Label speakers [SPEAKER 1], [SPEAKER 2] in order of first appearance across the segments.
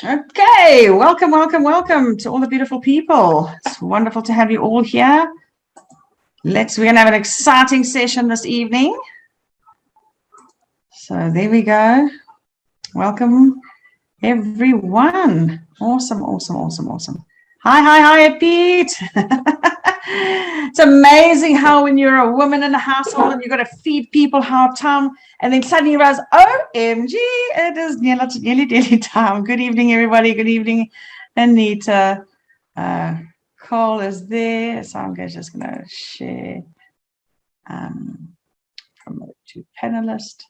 [SPEAKER 1] Okay, welcome to all the beautiful people. It's wonderful to have you all here. We're gonna have an exciting session this evening. So there we go. Welcome everyone. Awesome. Hi, Pete. It's amazing how when you're a woman in a household and you've got to feed people half time, and then suddenly you realize, OMG, it is nearly daily time. Good evening, everybody. Good evening, Anita. Cole is there. So I'm just going to share promote to panelist.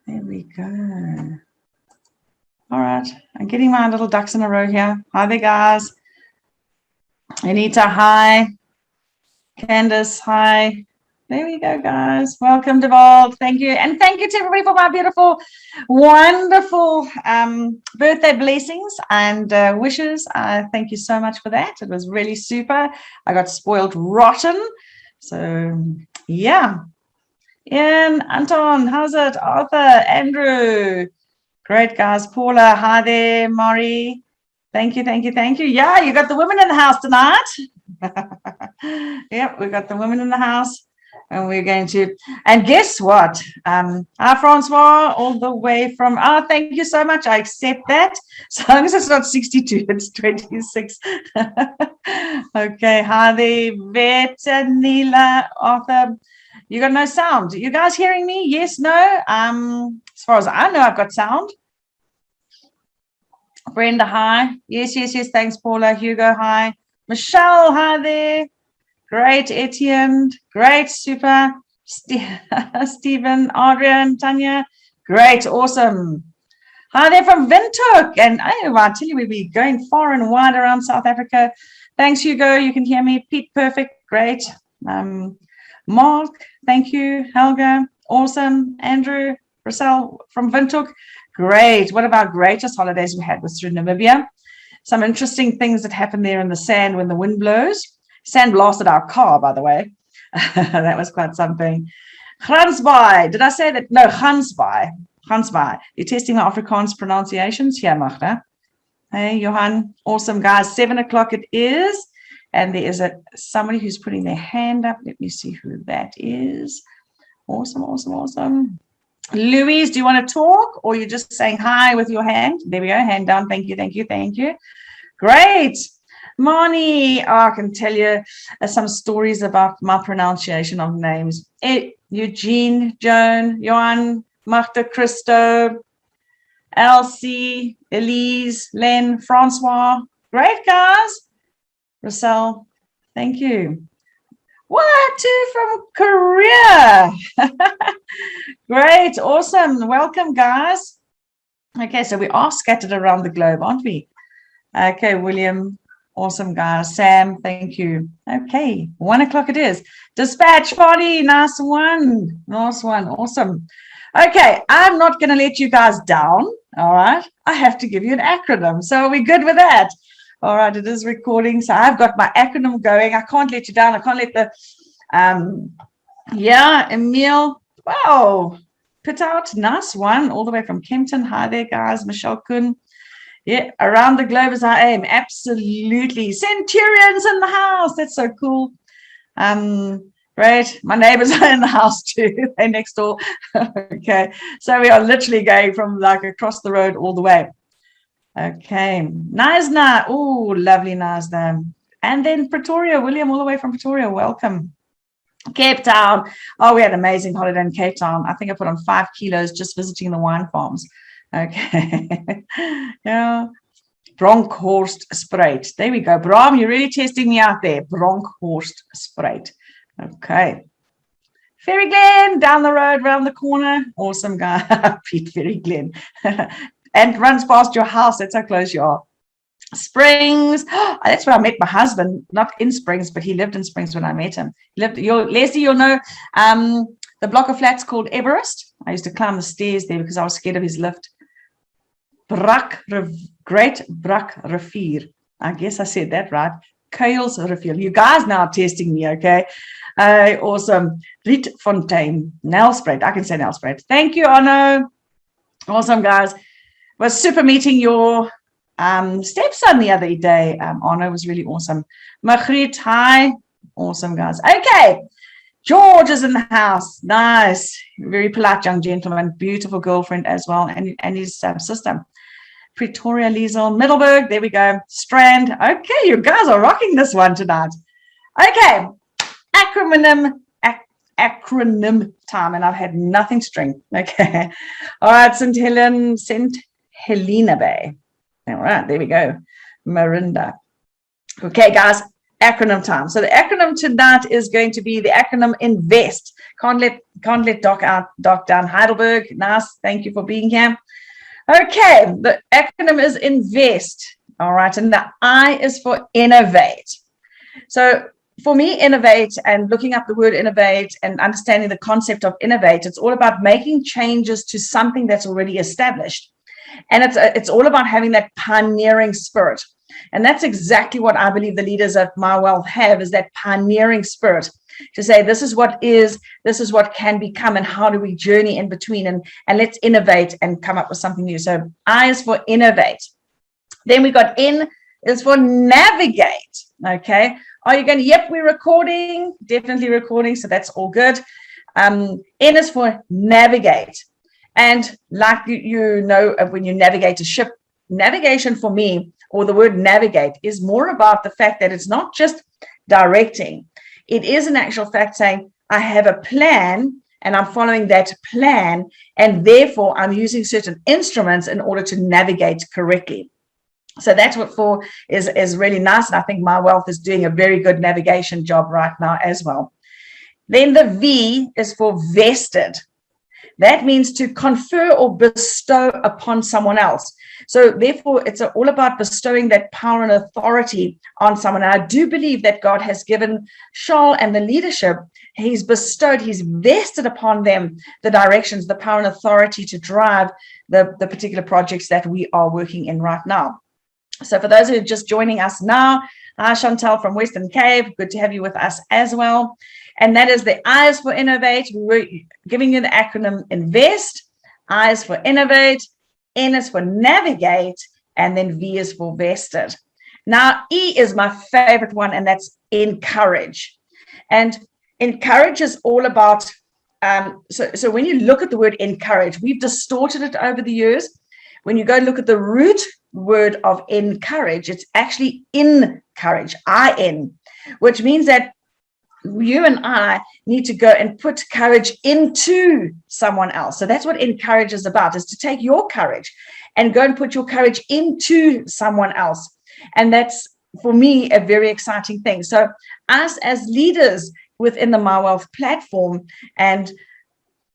[SPEAKER 1] There we go. All right. I'm getting my little ducks in a row here. Hi there, guys. Anita, hi. Candace, hi. There we go, guys. Welcome to Vault. Thank you. And thank you to everybody for my beautiful, wonderful birthday blessings and wishes. Thank you so much for that. It was really super. I got spoiled rotten. So, yeah. Ian, Anton, how's it? Arthur, Andrew. Great, guys. Paula, hi there. Mari. Thank you. Yeah, you got the women in the house tonight. Yep, we got the women in the house. And we're going to, and guess what? Hi, Francois, all the way from, thank you so much. I accept that. So long as it's not 62, it's 26. Okay, hi there, Veta, Neela, Arthur. You got no sound. You guys hearing me? Yes, no? As far as I know, I've got sound. Brenda, hi. Yes. Thanks, Paula. Hugo, hi. Michelle, hi there. Great, Etienne. Great, super. Stephen, Adrian, Tanya. Great, awesome. Hi there from Windhoek. And I tell you, we'll be going far and wide around South Africa. Thanks, Hugo. You can hear me. Pete, perfect. Great. Mark, thank you. Helga, awesome. Andrew, Russell from Windhoek. Great. One of our greatest holidays we had was through Namibia. Some interesting things that happened there in the sand when the wind blows. Sand blasted our car, by the way. That was quite something. Gansbaai. Did I say that? No, Gansbaai. You're testing my Afrikaans pronunciations? Yeah, Magda. Hey, Johan. Awesome, guys. 7 o'clock it is. And there is somebody who's putting their hand up. Let me see who that is. Awesome. Louise, do you want to talk, or you're just saying hi with your hand? There we go, hand down. Thank you. Great. Marnie, I can tell you some stories about my pronunciation of names. Eugene, Joan, Johan, Magda, Christo, Elsie, Elise, Len, Francois. Great, guys. Russell, thank you. 1 or 2 from Korea. Great, awesome. Welcome, guys. Okay, so we are scattered around the globe, aren't we? Okay, William, awesome, guys. Sam, thank you. Okay, 1 o'clock it is. Dispatch party, nice one, awesome. Okay, I'm not going to let you guys down, all right? I have to give you an acronym, so are we good with that? All right, it is recording, so I've got my acronym going. I can't let you down. I can't let the, Emil, wow, put out, nice one, all the way from Kempton. Hi there, guys. Michelle Kuhn. Yeah, around the globe as I aim. Absolutely. Centurions in the house. That's so cool. Great. My neighbors are in the house too. They're next door. Okay, so we are literally going from like across the road all the way. Okay, Naisna. Oh, lovely Naisna. And then Pretoria, William, all the way from Pretoria. Welcome. Cape Town. Oh, we had an amazing holiday in Cape Town. I think I put on 5 kilos just visiting the wine farms. Okay. Yeah. Bronkhorst Spruit. There we go. Bram, you're really testing me out there. Bronkhorst Spruit. Okay. Ferry Glen, down the road, round the corner. Awesome guy. Pete Ferry Glen. And runs past your house. That's how close you are. Springs. That's where I met my husband. Not in Springs, but he lived in Springs when I met him. Leslie, you'll know the block of flats called Everest. I used to climb the stairs there because I was scared of his lift. Great Brak Rivier. I guess I said that right. Kuils Rivier. You guys now are testing me, okay? Awesome. Rietfontein. Nelspruit. I can say Nelspruit. Thank you, Arno. Awesome, guys. It was super meeting your stepson the other day. Arno was really awesome. Magriet, hi. Awesome, guys. Okay. George is in the house. Nice. Very polite young gentleman. Beautiful girlfriend as well. And his sister. Pretoria, Liesel, Middleburg. There we go. Strand. Okay, you guys are rocking this one tonight. Okay. Acronym time, and I've had nothing to drink. Okay. All right. St. Helena Bay. All right. There we go. Marinda. Okay, guys. Acronym time. So the acronym tonight is going to be the acronym INVEST. Can't let Doc down. Heidelberg. Nice. Thank you for being here. Okay, the acronym is INVEST. All right, and the I is for innovate. So for me, innovate and looking up the word innovate and understanding the concept of innovate, it's all about making changes to something that's already established. And it's all about having that pioneering spirit. And that's exactly what I believe the leaders of MyWealth have, is that pioneering spirit to say, this is what is, this is what can become, and how do we journey in between, and let's innovate and come up with something new. So I is for innovate. Then we got N is for navigate. Okay. Are you going to, yep, we're recording, definitely recording. So that's all good. N is for navigate. And like you know, when you navigate a ship, navigation for me, or the word navigate, is more about the fact that it's not just directing. It is an actual fact saying, I have a plan and I'm following that plan, and therefore I'm using certain instruments in order to navigate correctly. So that's what for is really nice. And I think MyWealth is doing a very good navigation job right now as well. Then the V is for vested. That means to confer or bestow upon someone else. So therefore, it's all about bestowing that power and authority on someone. And I do believe that God has given Charles and the leadership, he's bestowed, he's vested upon them the directions, the power and authority to drive the particular projects that we are working in right now. So for those who are just joining us now, hi Chantal from Western Cape, good to have you with us as well. And that is the I is for innovate. We're giving you the acronym INVEST. I is for innovate. N is for navigate. And then V is for vested. Now, E is my favorite one, and that's encourage. And encourage is all about, so when you look at the word encourage, we've distorted it over the years. When you go look at the root word of encourage, it's actually encourage, I-N, which means that you and I need to go and put courage into someone else. So that's what encourage is about, is to take your courage and go and put your courage into someone else. And that's, for me, a very exciting thing. So us as leaders within the MyWealth platform, and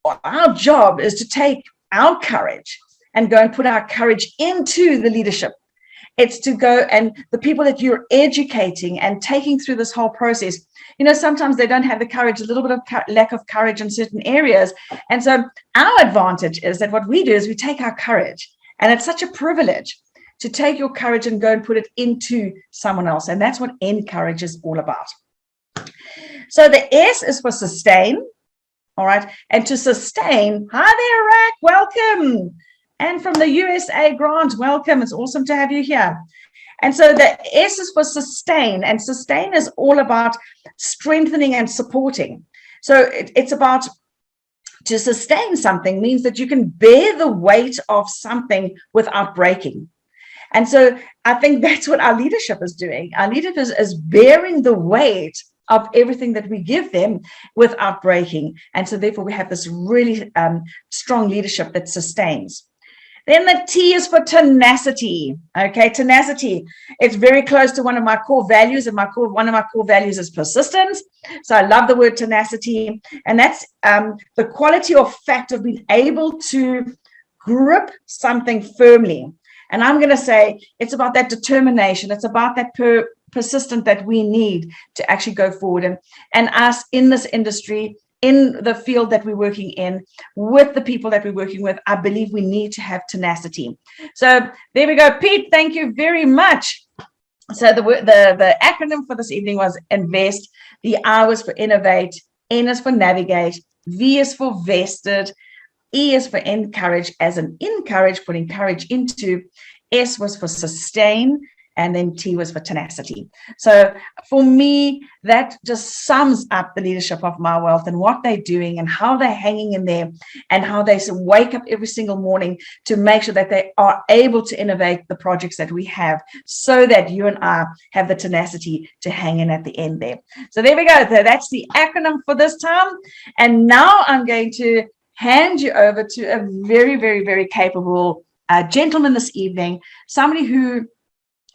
[SPEAKER 1] our job is to take our courage and go and put our courage into the leadership. It's to go, and the people that you're educating and taking through this whole process, you know, sometimes they don't have the courage, a little bit of lack of courage in certain areas. And so our advantage is that what we do is we take our courage, and it's such a privilege to take your courage and go and put it into someone else. And that's what encourage is all about. So the S is for sustain. All right. And to sustain, hi there, Rack, welcome. And from the USA, Grant, welcome. It's awesome to have you here. And so the S is for sustain, and sustain is all about strengthening and supporting. So it's about, to sustain something means that you can bear the weight of something without breaking. And so I think that's what our leadership is doing. Our leadership is bearing the weight of everything that we give them without breaking. And so therefore we have this really strong leadership that sustains. Then the T is for tenacity. Okay, tenacity. It's very close to one of my core values, and one of my core values is persistence. So I love the word tenacity, and that's the quality or fact of being able to grip something firmly. And I'm going to say it's about that determination. It's about that persistent that we need to actually go forward. And us in this industry, in the field that we're working in, with the people that we're working with, I believe we need to have tenacity. So there we go. Pete, thank you very much. So the acronym for this evening was INVEST. The I was for innovate. N is for navigate. V is for vested. E is for encourage, as an encourage, putting courage into. S was for sustain, and then T was for tenacity. So for me, that just sums up the leadership of MyWealth and what they're doing and how they're hanging in there and how they wake up every single morning to make sure that they are able to innovate the projects that we have so that you and I have the tenacity to hang in at the end there. So there we go. That's the acronym for this time. And now I'm going to hand you over to a very, very, very capable gentleman this evening, somebody who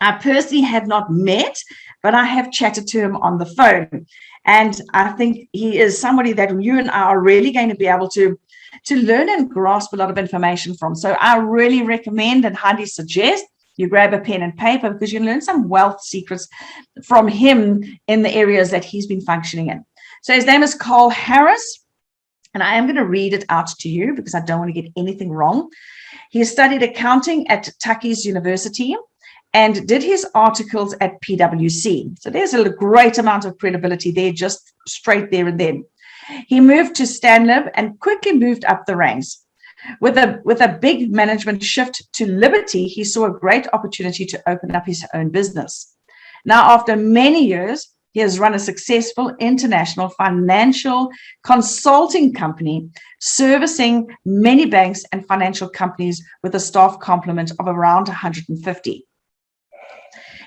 [SPEAKER 1] I personally have not met, but I have chatted to him on the phone. And I think he is somebody that you and I are really going to be able to learn and grasp a lot of information from. So I really recommend and highly suggest you grab a pen and paper, because you learn some wealth secrets from him in the areas that he's been functioning in. So his name is Carl Harris, and I am going to read it out to you because I don't want to get anything wrong. He studied accounting at Tuckey's University and did his articles at PwC. So there's a great amount of credibility there, just straight there and then. He moved to Stanlib and quickly moved up the ranks. With a big management shift to Liberty, he saw a great opportunity to open up his own business. Now, after many years, he has run a successful international financial consulting company, servicing many banks and financial companies with a staff complement of around 150.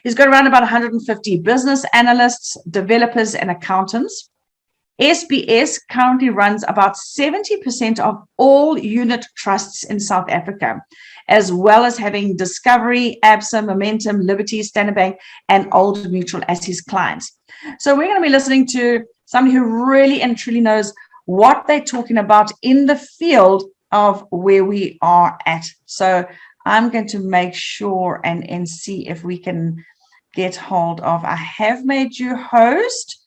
[SPEAKER 1] He's got around about 150 business analysts, developers, and accountants. SBS currently runs about 70% of all unit trusts in South Africa, as well as having Discovery, ABSA, Momentum, Liberty, Standard Bank, and Old Mutual as his clients. So we're going to be listening to somebody who really and truly knows what they're talking about in the field of where we are at. So I'm going to make sure and see if we can get hold of. I have made you host.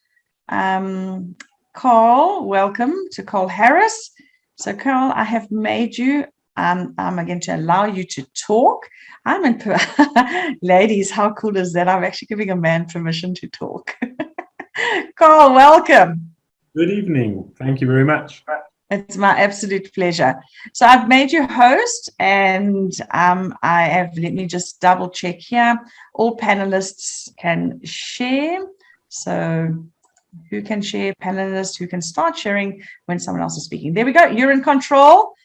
[SPEAKER 1] Carl, welcome to Carl Harris. So Carl, I have made you. I'm going to allow you to talk. Ladies, how cool is that? I'm actually giving a man permission to talk. Carl, welcome.
[SPEAKER 2] Good evening. Thank you very much.
[SPEAKER 1] It's my absolute pleasure. So I've made you host, and let me just double check here. All panelists can share. So who can share? Panelists who can start sharing when someone else is speaking. There we go. You're in control.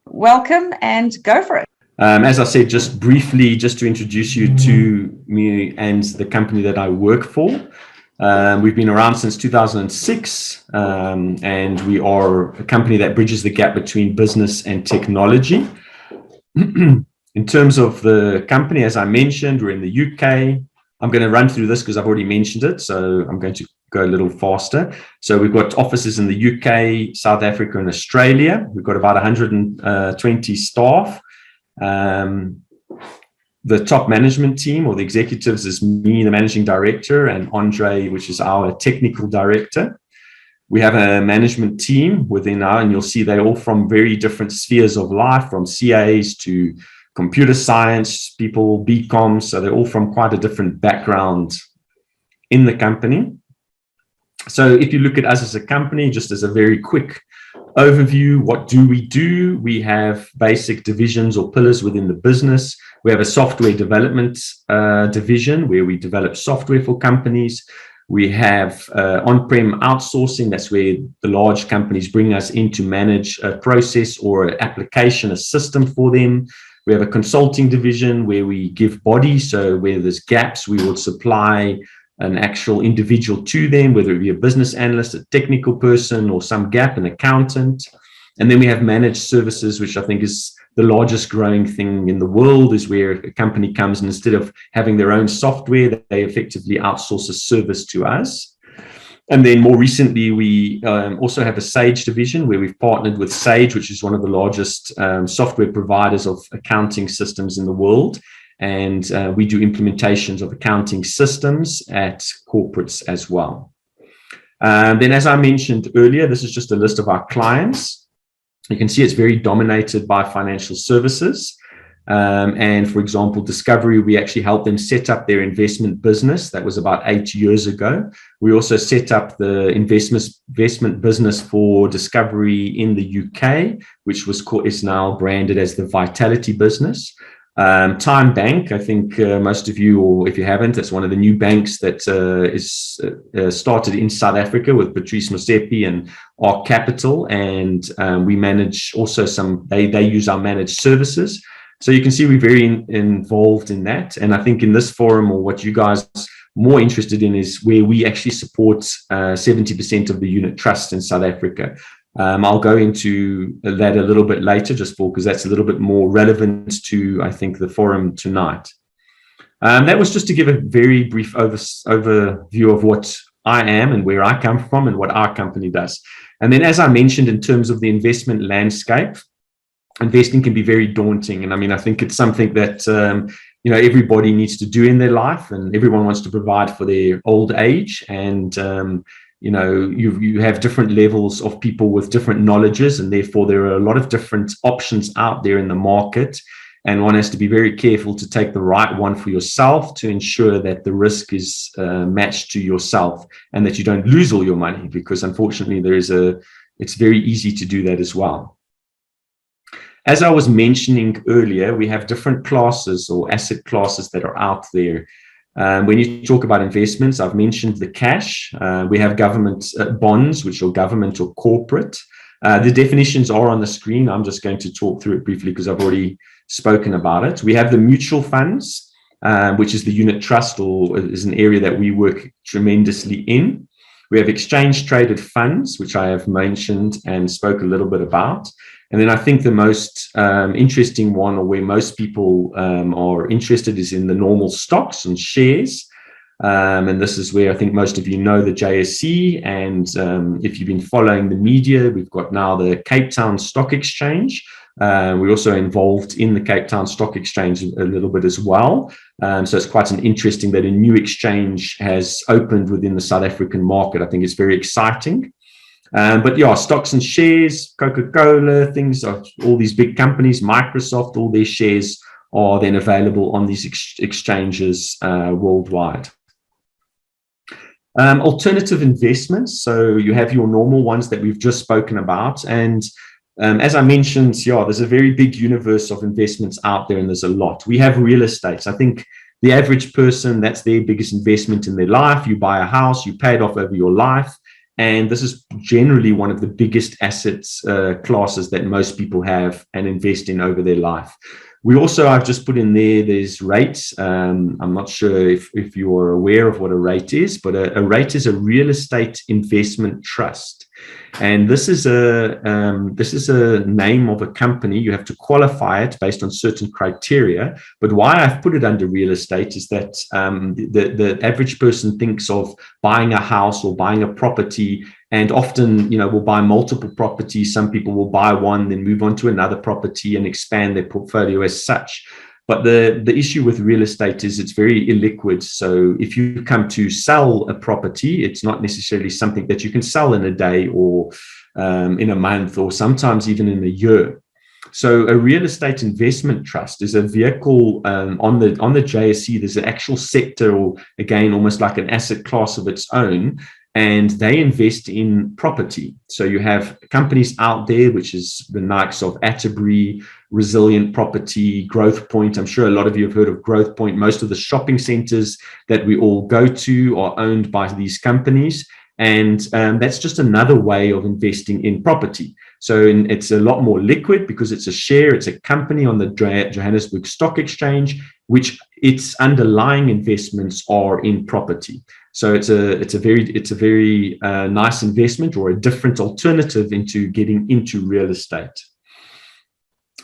[SPEAKER 1] Welcome and go for it.
[SPEAKER 2] As I said, just briefly, just to introduce you to me and the company that I work for. We've been around since 2006, and we are a company that bridges the gap between business and technology. In terms of the company, as I mentioned, we're in the UK. I'm going to run through this because I've already mentioned it, so I'm going to go a little faster. So we've got offices in the UK, South Africa, and Australia. We've got about 120 staff. The top management team or the executives is me, the managing director, and Andre, which is our technical director. We have a management team within and you'll see they're all from very different spheres of life, from CAs to computer science people, BComs. So they're all from quite a different background in the company. So if you look at us as a company, just as a very quick overview, what do? We have basic divisions or pillars within the business. We have a software development division where we develop software for companies. We have on-prem outsourcing. That's where the large companies bring us in to manage a process or an application, a system for them. We have a consulting division where we give body. So where there's gaps, we will supply an actual individual to them, whether it be a business analyst, a technical person, or some gap, an accountant. And then we have managed services, which I think is the largest growing thing in the world, is where a company comes and instead of having their own software, they effectively outsource a service to us. And then more recently, we also have a Sage division where we've partnered with Sage, which is one of the largest software providers of accounting systems in the world. And we do implementations of accounting systems at corporates as well. Then, as I mentioned earlier, this is just a list of our clients. You can see it's very dominated by financial services. And for example, Discovery, we actually helped them set up their investment business. That was about 8 years ago. We also set up the investment business for Discovery in the UK, which is now branded as the Vitality business. Time Bank, I think most of you, or if you haven't, it's one of the new banks that is started in South Africa with Patrice Motsepe and Arc Capital, and we manage also they use our managed services. So you can see we're very involved in that. And I think in this forum, or what you guys are more interested in, is where we actually support 70% of the unit trusts in South Africa. I'll go into that a little bit later, just because that's a little bit more relevant to, I think, the forum tonight. That was just to give a very brief overview of what I am and where I come from and what our company does. And then, as I mentioned, in terms of the investment landscape, investing can be very daunting. And I mean, I think it's something that everybody needs to do in their life, and everyone wants to provide for their old age. And you have different levels of people with different knowledges, and therefore there are a lot of different options out there in the market, and one has to be very careful to take the right one for yourself to ensure that the risk is matched to yourself and that you don't lose all your money, because unfortunately it's very easy to do that as well. As I was mentioning earlier, we have different classes or asset classes that are out there. When you talk about investments, I've mentioned the cash. We have government bonds, which are government or corporate. The definitions are on the screen. I'm just going to talk through it briefly because I've already spoken about it. We have the mutual funds, which is the unit trust, or is an area that we work tremendously in. We have exchange traded funds, which I have mentioned and spoke a little bit about. And then I think the most interesting one, or where most people are interested, is in the normal stocks and shares. And this is where I think most of you know the JSE. And if you've been following the media, we've got now the Cape Town Stock Exchange. We're also involved in the Cape Town Stock Exchange a little bit as well. So it's quite interesting that a new exchange has opened within the South African market. I think it's very exciting. But yeah, stocks and shares, Coca-Cola, things, all these big companies, Microsoft, all their shares are then available on these exchanges worldwide. Alternative investments. So you have your normal ones that we've just spoken about. And as I mentioned, yeah, there's a very big universe of investments out there, and there's a lot. We have real estate. I think the average person, that's their biggest investment in their life. You buy a house, you pay it off over your life. And this is generally one of the biggest assets classes that most people have and invest in over their life. We also, I've just put in there's rates. I'm not sure if you're aware of what a rate is, but a rate is a real estate investment trust. And this is a name of a company. You have to qualify it based on certain criteria. But why I've put it under real estate is that the average person thinks of buying a house or buying a property, and often, will buy multiple properties. Some people will buy one, then move on to another property and expand their portfolio as such. But the issue with real estate is it's very illiquid. So if you come to sell a property, it's not necessarily something that you can sell in a day or in a month, or sometimes even in a year. So a real estate investment trust is a vehicle on the JSE. There's an actual sector, or again, almost like an asset class of its own, and they invest in property. So you have companies out there, which is the likes of Atterbury, Resilient Property, Growth Point. I'm sure a lot of you have heard of Growth Point. Most of the shopping centers that we all go to are owned by these companies. And that's just another way of investing in property. So it's a lot more liquid because it's a share, it's a company on the Johannesburg Stock Exchange, which its underlying investments are in property. So it's a very nice investment, or a different alternative into getting into real estate.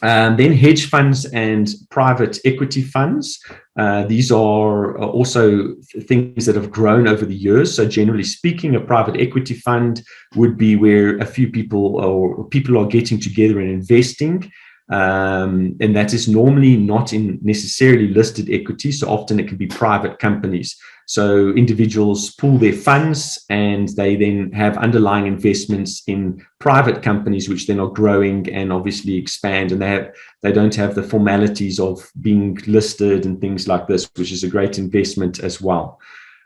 [SPEAKER 2] Then hedge funds and private equity funds. These are also things that have grown over the years. So generally speaking, a private equity fund would be where a few people are getting together and investing. And that is normally not in necessarily listed equity. So often it can be private companies. So individuals pool their funds and they then have underlying investments in private companies, which then are growing and obviously expand. And they don't have the formalities of being listed and things like this, which is a great investment as well.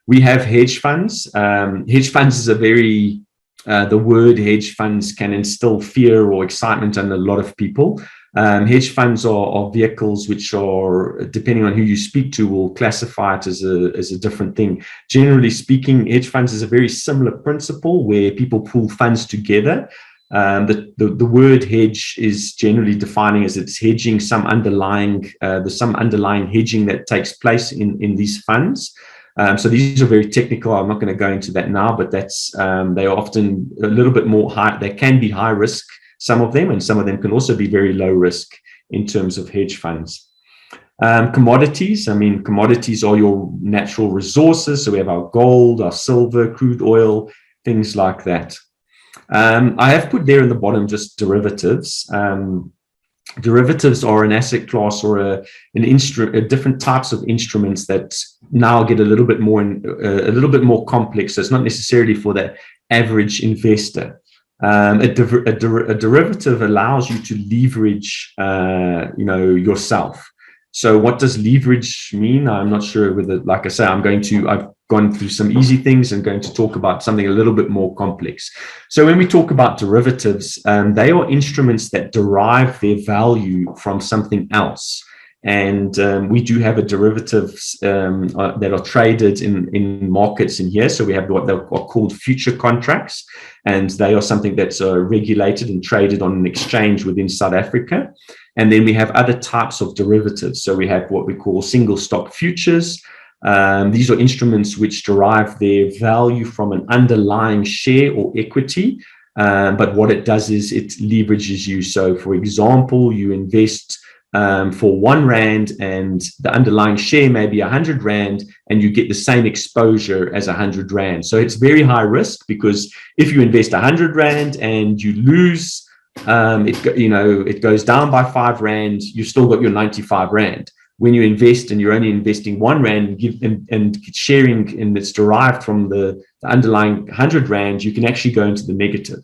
[SPEAKER 2] We have hedge funds. Hedge funds is the word hedge funds can instill fear or excitement in a lot of people. Hedge funds are vehicles which are, depending on who you speak to, will classify it as a different thing. Generally speaking, hedge funds is a very similar principle where people pool funds together. The word hedge is generally defining as it's hedging some underlying, there's some underlying hedging that takes place in these funds. So these are very technical. I'm not going to go into that now, but that's they are often a little bit more high. They can be high risk, some of them, and some of them can also be very low risk in terms of hedge funds. Commodities, I mean, commodities are your natural resources. So we have our gold, our silver, crude oil, things like that. I have put there in the bottom just derivatives. Derivatives are an asset class or different types of instruments that now get a little bit more complex. So it's not necessarily for the average investor. A derivative allows you to leverage, yourself. So what does leverage mean? I'm not sure whether, like I say, I've gone through some easy things and going to talk about something a little bit more complex. So when we talk about derivatives, they are instruments that derive their value from something else. And we do have derivatives that are traded in markets in here. So we have what they are called future contracts, and they are something that's regulated and traded on an exchange within South Africa. And then we have other types of derivatives. So we have what we call single stock futures. These are instruments which derive their value from an underlying share or equity. But what it does is it leverages you. So for example, you invest for 1 rand and the underlying share may be 100 rand, and you get the same exposure as 100 rand. So it's very high risk, because if you invest 100 rand and you lose, it goes down by 5 rand, you've still got your 95 rand. When you invest and you're only investing 1 rand and sharing, and it's derived from the underlying 100 rand, you can actually go into the negative.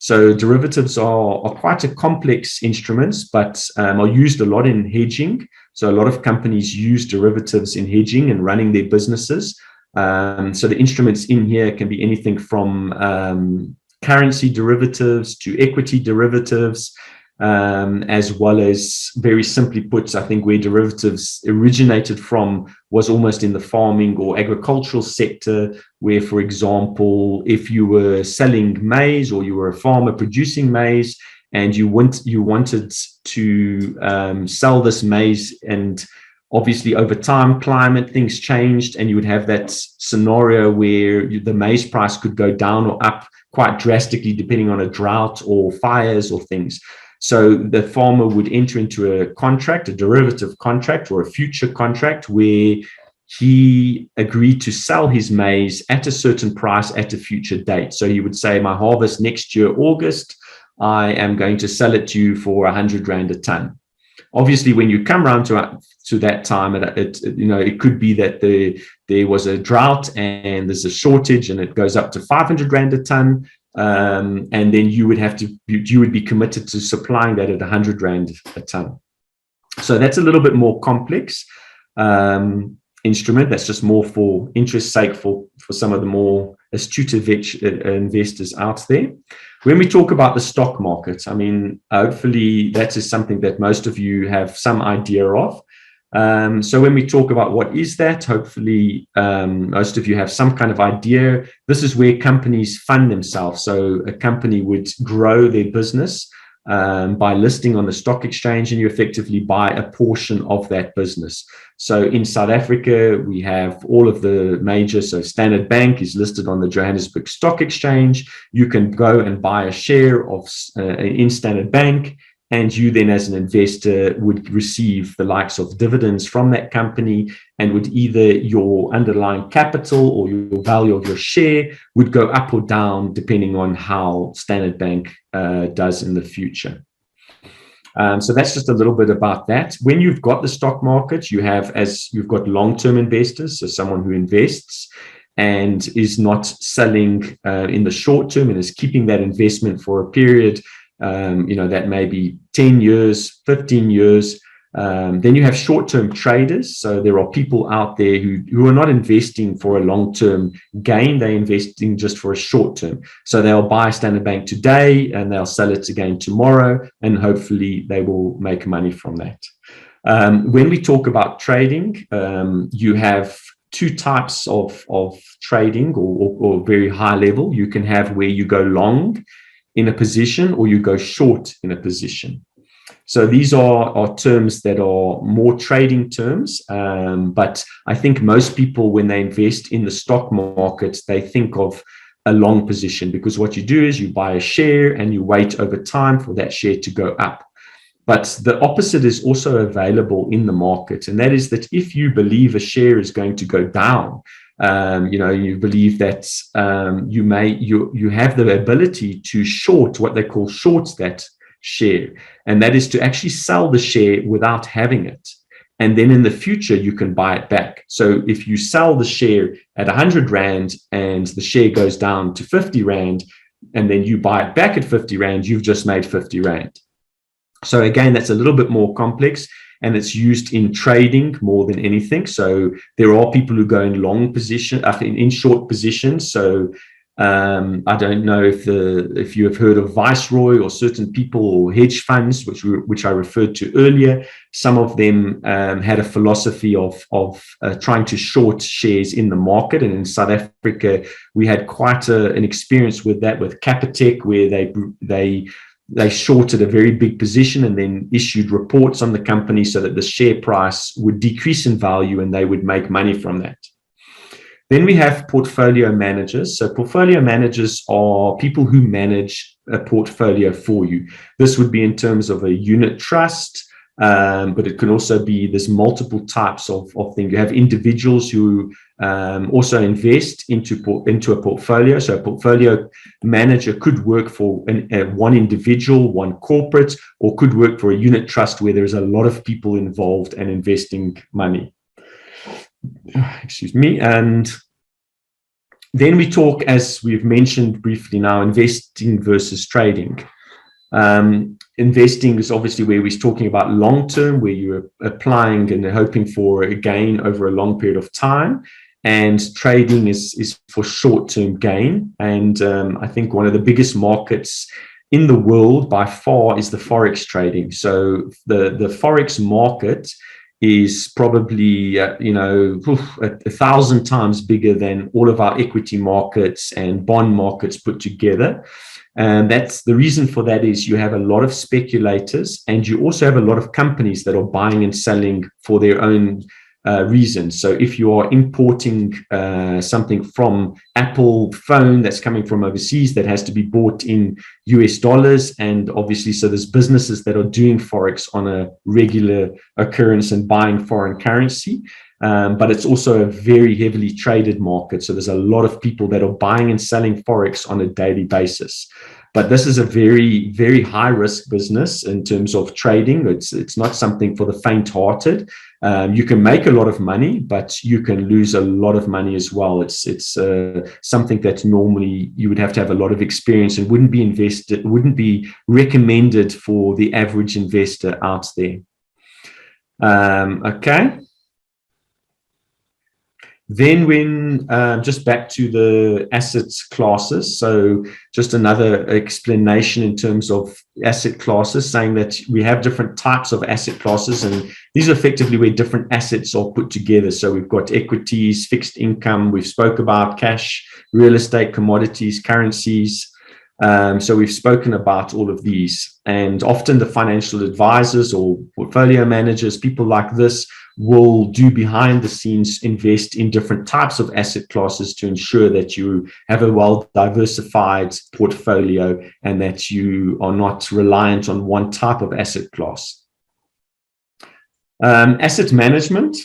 [SPEAKER 2] So derivatives are quite a complex instruments, but are used a lot in hedging. So a lot of companies use derivatives in hedging and running their businesses. So the instruments in here can be anything from currency derivatives to equity derivatives, as well as, very simply put, I think where derivatives originated from was almost in the farming or agricultural sector, where, for example, if you were selling maize or you were a farmer producing maize and you wanted to sell this maize, and obviously over time, climate, things changed, and you would have that scenario where the maize price could go down or up quite drastically depending on a drought or fires or things. So the farmer would enter into a contract, a derivative contract or a future contract, where he agreed to sell his maize at a certain price at a future date. So he would say, my harvest next year, August, I am going to sell it to you for 100 rand a ton. Obviously, when you come around to that time, it could be that there was a drought and there's a shortage and it goes up to 500 rand a ton. And then you would be committed to supplying that at 100 rand a ton. So that's a little bit more complex instrument. That's just more for interest's sake for some of the more astute investors out there. When we talk about the stock market, I mean, hopefully that is something that most of you have some idea of. So when we talk about what is that, hopefully most of you have some kind of idea. This is where companies fund themselves. So a company would grow their business by listing on the stock exchange, and you effectively buy a portion of that business. So in South Africa, we have all of the major, so Standard Bank is listed on the Johannesburg Stock Exchange. You can go and buy a share of in Standard Bank, and you then as an investor would receive the likes of dividends from that company, and would either your underlying capital or your value of your share would go up or down depending on how Standard Bank does in the future. So that's just a little bit about that. When you've got the stock market, you've got long-term investors, so someone who invests and is not selling in the short term and is keeping that investment for a period. That may be 10 years, 15 years. Then you have short-term traders. So there are people out there who are not investing for a long-term gain. They're investing just for a short term. So they'll buy Standard Bank today and they'll sell it again tomorrow, and hopefully they will make money from that. When we talk about trading, you have two types of trading or very high level. You can have where you go long in a position or you go short in a position. So these are terms that are more trading terms, but I think most people, when they invest in the stock market, they think of a long position, because what you do is you buy a share and you wait over time for that share to go up. But the opposite is also available in the market, and that is that if you believe a share is going to go down, you believe that you have the ability to short, what they call short that share, and that is to actually sell the share without having it, and then in the future you can buy it back. So if you sell the share at 100 Rand and the share goes down to 50 Rand, and then you buy it back at 50 Rand, you've just made 50 Rand. So again, that's a little bit more complex, and it's used in trading more than anything. So there are people who go in long position, in short positions. So I don't know if you have heard of Viceroy or certain people or hedge funds, which I referred to earlier. Some of them had a philosophy of trying to short shares in the market. And in South Africa, we had quite an experience with that with Capitec, where they shorted a very big position and then issued reports on the company so that the share price would decrease in value and they would make money from that. Then we have portfolio managers. So portfolio managers are people who manage a portfolio for you. This would be in terms of a unit trust, but it can also be, there's multiple types of things. You have individuals who also invest into a portfolio. So a portfolio manager could work for one individual, one corporate, or could work for a unit trust where there's a lot of people involved and investing money. Excuse me. And then we talk, as we've mentioned briefly now, investing versus trading. Investing is obviously where we're talking about long term, where you're applying and hoping for a gain over a long period of time. And trading is for short term gain. And I think one of the biggest markets in the world by far is the Forex trading. So the Forex market is probably 1,000 times bigger than all of our equity markets and bond markets put together. And that's the reason for that is you have a lot of speculators, and you also have a lot of companies that are buying and selling for their own reasons. So if you are importing something from Apple phone that's coming from overseas, that has to be bought in US dollars, and obviously so there's businesses that are doing Forex on a regular occurrence and buying foreign currency, but it's also a very heavily traded market. So there's a lot of people that are buying and selling Forex on a daily basis. But this is a very, very high risk business in terms of trading. It's not something for the faint-hearted. You can make a lot of money, but you can lose a lot of money as well. It's something that normally you would have to have a lot of experience and wouldn't be recommended for the average investor out there. Okay. Then when just back to the asset classes, so just another explanation in terms of asset classes, saying that we have different types of asset classes, and these are effectively where different assets are put together. So we've got equities, fixed income, we've spoke about cash, real estate, commodities, currencies. So we've spoken about all of these, and often the financial advisors or portfolio managers, people like this, will do behind the scenes invest in different types of asset classes to ensure that you have a well diversified portfolio and that you are not reliant on one type of asset class. Asset management.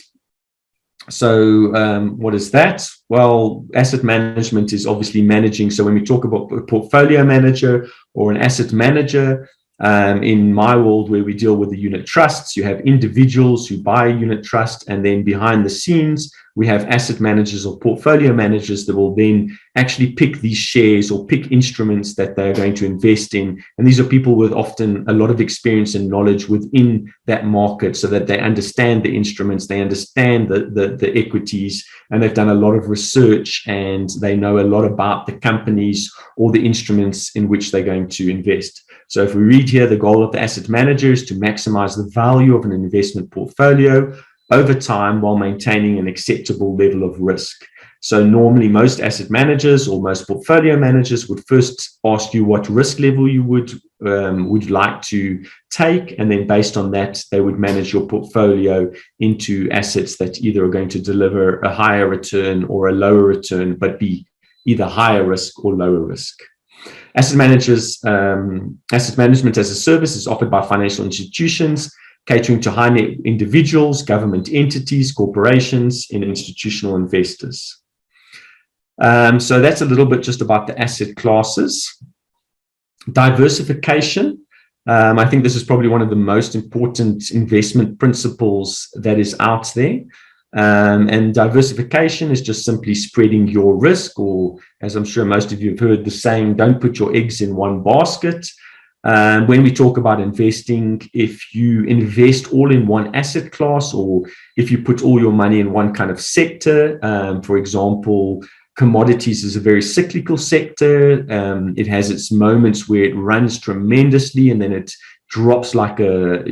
[SPEAKER 2] So what is that? Well, asset management is obviously managing. So when we talk about a portfolio manager or an asset manager, in my world, where we deal with the unit trusts, you have individuals who buy a unit trust, and then behind the scenes, we have asset managers or portfolio managers that will then actually pick these shares or pick instruments that they're going to invest in. And these are people with often a lot of experience and knowledge within that market, so that they understand the instruments, they understand the equities, and they've done a lot of research and they know a lot about the companies or the instruments in which they're going to invest. So if we read here, the goal of the asset manager is to maximize the value of an investment portfolio over time while maintaining an acceptable level of risk. So normally most asset managers or most portfolio managers would first ask you what risk level you would like to take, and then based on that, they would manage your portfolio into assets that either are going to deliver a higher return or a lower return, but be either higher risk or lower risk. Asset management as a service is offered by financial institutions catering to high net individuals, government entities, corporations, and institutional investors. So that's a little bit just about the asset classes. Diversification. I think this is probably one of the most important investment principles that is out there. And diversification is just simply spreading your risk, or as I'm sure most of you have heard the saying, don't put your eggs in one basket. When we talk about investing, if you invest all in one asset class, or if you put all your money in one kind of sector, for example, commodities is a very cyclical sector. It has its moments where it runs tremendously and then it drops like a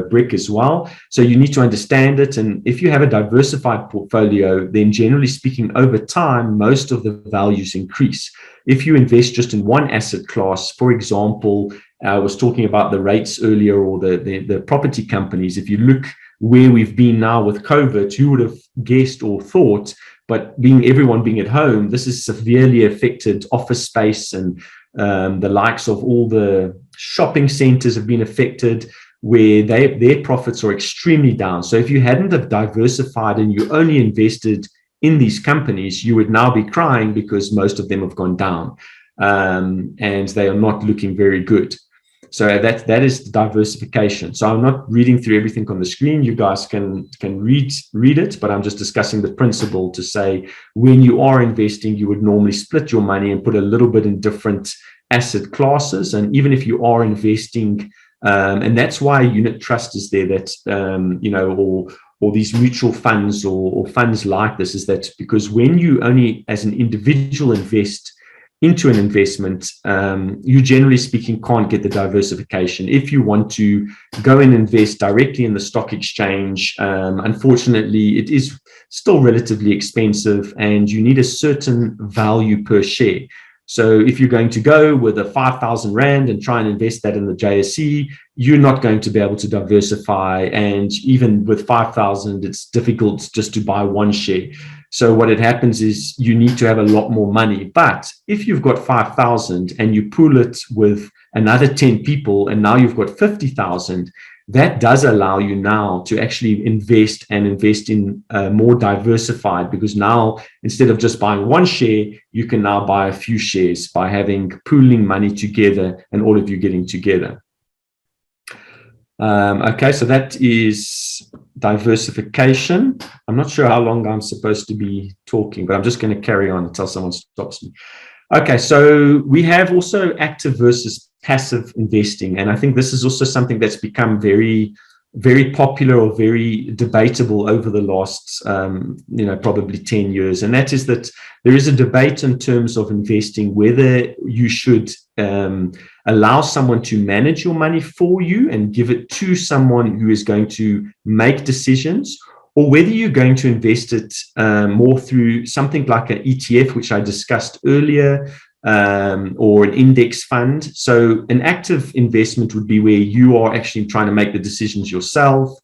[SPEAKER 2] brick as well. So you need to understand it. And if you have a diversified portfolio, then generally speaking, over time, most of the values increase. If you invest just in one asset class, for example, I was talking about the rates earlier, or the property companies. If you look where we've been now with COVID, who would have guessed or thought, but everyone being at home, this has severely affected office space, and the likes of all the shopping centers have been affected, where their profits are extremely down. So if you hadn't have diversified and you only invested in these companies, you would now be crying because most of them have gone down, and they are not looking very good. So that is diversification. So I'm not reading through everything on the screen. You guys can read it, but I'm just discussing the principle to say, when you are investing, you would normally split your money and put a little bit in different asset classes. And even if you are investing, and that's why unit trust is there, that or these mutual funds or funds like this, is that because when you only as an individual invest into an investment, you generally speaking can't get the diversification. If you want to go and invest directly in the stock exchange, unfortunately, it is still relatively expensive and you need a certain value per share. So if you're going to go with a 5,000 Rand and try and invest that in the JSE, you're not going to be able to diversify. And even with 5,000, it's difficult just to buy one share. So what it happens is you need to have a lot more money. But if you've got 5,000 and you pool it with another 10 people, and now you've got 50,000, that does allow you now to actually invest in more diversified, because now instead of just buying one share, you can now buy a few shares by pooling money together and all of you getting together. Okay, so that is diversification. I'm not sure how long I'm supposed to be talking, but I'm just going to carry on until someone stops me. Okay, so we have also active versus passive investing. And I think this is also something that's become very, very popular or very debatable over the last, probably 10 years. And that is that there is a debate in terms of investing, whether you should allow someone to manage your money for you and give it to someone who is going to make decisions, or whether you're going to invest it more through something like an ETF, which I discussed earlier, or an index fund. So an active investment would be where you are actually trying to make the decisions yourself,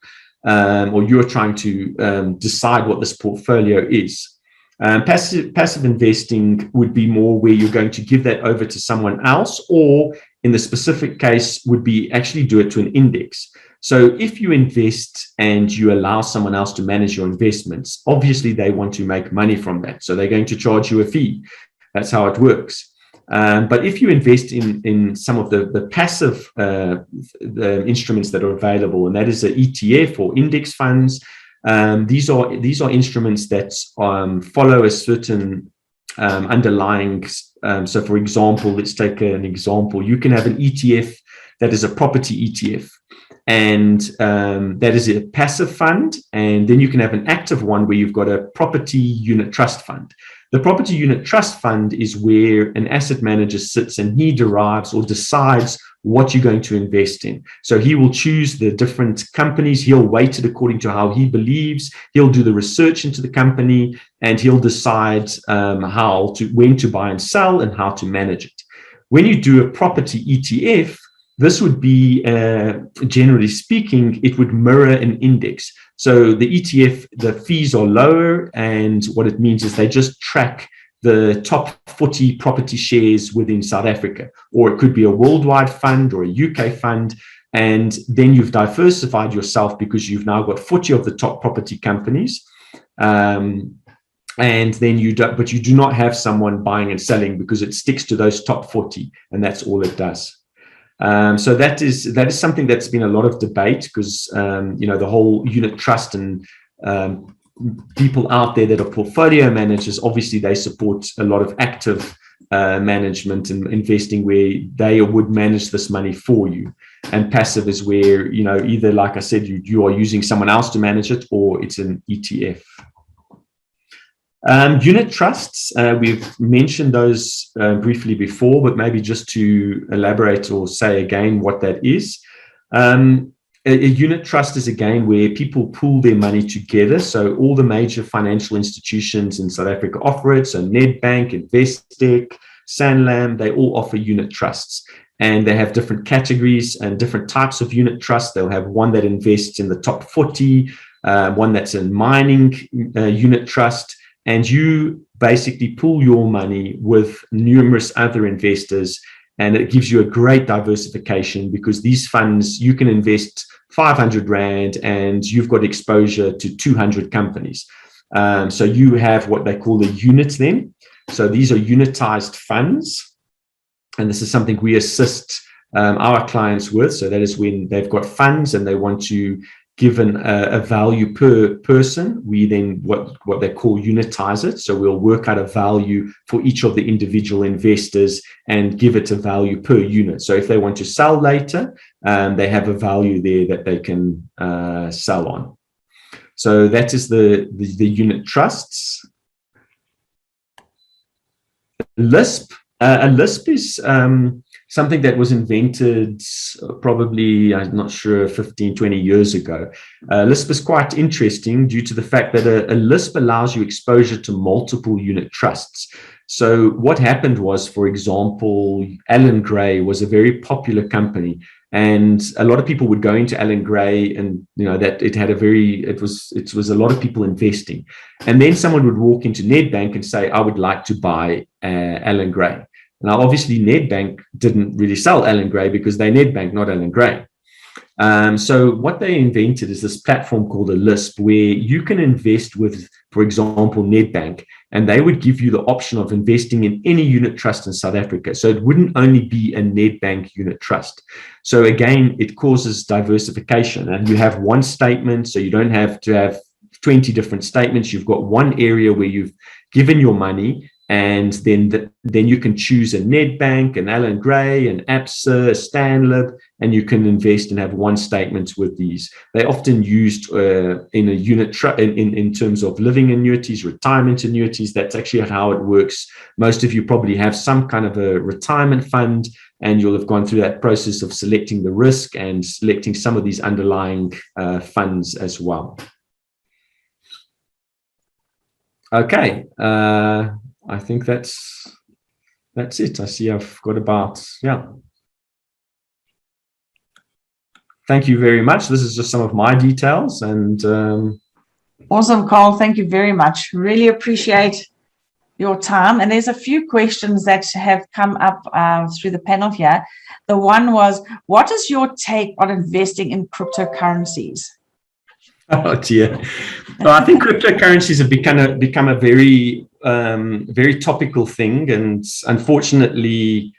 [SPEAKER 2] or you're trying to decide what this portfolio is. Passive investing would be more where you're going to give that over to someone else, or in the specific case would be actually do it to an index. So if you invest and you allow someone else to manage your investments, obviously they want to make money from that. So they're going to charge you a fee. That's how it works. But if you invest in some of the passive the instruments that are available, and that is an ETF or index funds, These are instruments that follow a certain underlying. So, for example, let's take an example. You can have an ETF that is a property ETF, and that is a passive fund. And then you can have an active one where you've got a property unit trust fund. The property unit trust fund is where an asset manager sits and he derives or decides what you're going to invest in. So he will choose the different companies. He'll weight it according to how he believes. He'll do the research into the company, and he'll decide when to buy and sell and how to manage it. When you do a property ETF, this would be, generally speaking, it would mirror an index. So the ETF, the fees are lower, and what it means is they just track the top 40 property shares within South Africa, or it could be a worldwide fund or a UK fund. And then you've diversified yourself because you've now got 40 of the top property companies. And then but you do not have someone buying and selling because it sticks to those top 40, and that's all it does. So that is something that's been a lot of debate because, the whole unit trust and people out there that are portfolio managers, obviously they support a lot of active management and investing where they would manage this money for you. And passive is where, either, like I said, you are using someone else to manage it, or it's an ETF. Unit trusts, we've mentioned those briefly before, but maybe just to elaborate or say again what that is. A unit trust is again where people pool their money together. So all the major financial institutions in South Africa offer it. So Nedbank, Investec, Sanlam, they all offer unit trusts. And they have different categories and different types of unit trusts. They'll have one that invests in the top 40, one that's a mining unit trust. And you basically pool your money with numerous other investors, and it gives you a great diversification because these funds, you can invest 500 Rand and you've got exposure to 200 companies. So you have what they call the units then. So these are unitized funds. And this is something we assist our clients with. So that is when they've got funds and they want to given a value per person, we then what they call unitize it. So we'll work out a value for each of the individual investors and give it a value per unit. So if they want to sell later, they have a value there that they can sell on. So that is the unit trusts. LISP. A LISP is something that was invented probably, I'm not sure, 15, 20 years ago. LISP is quite interesting due to the fact that a LISP allows you exposure to multiple unit trusts. So what happened was, for example, Allan Gray was a very popular company, and a lot of people would go into Allan Gray, and that it was a lot of people investing. And then someone would walk into Nedbank and say, I would like to buy Allan Gray. Now, obviously, Nedbank didn't really sell Allan Gray because they're Nedbank, not Allan Gray. So what they invented is this platform called a LISP, where you can invest with, for example, Nedbank, and they would give you the option of investing in any unit trust in South Africa. So it wouldn't only be a Nedbank unit trust. So again, it causes diversification, and you have one statement, so you don't have to have 20 different statements. You've got one area where you've given your money, and then you can choose a Nedbank, an Allan Gray, an ABSA, a Stanlib, and you can invest and have one statement with these. They're often used in a unit in terms of living annuities, retirement annuities. That's actually how it works. Most of you probably have some kind of a retirement fund, and you'll have gone through that process of selecting the risk and selecting some of these underlying funds as well. Okay. I think that's it. I see I've got about, yeah. Thank you very much. This is just some of my details. And
[SPEAKER 1] awesome, Carl. Thank you very much. Really appreciate your time. And there's a few questions that have come up through the panel here. The one was, what is your take on investing in cryptocurrencies?
[SPEAKER 2] Oh dear. Well, I think cryptocurrencies have become a very very topical thing, and unfortunately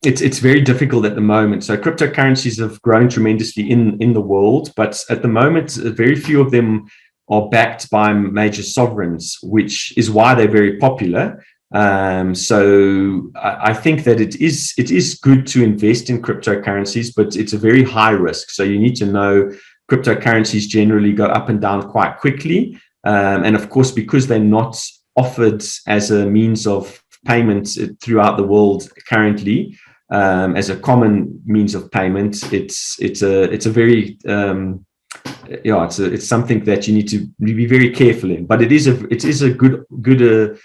[SPEAKER 2] it's very difficult at the moment. So cryptocurrencies have grown tremendously in the world, but at the moment, very few of them are backed by major sovereigns, which is why they're very popular. So I think that it is good to invest in cryptocurrencies, but it's a very high risk. So you need to know cryptocurrencies generally go up and down quite quickly. And of course, because they're not offered as a means of payment throughout the world currently, as a common means of payment, it's a very it's something that you need to be very careful in. But it is a good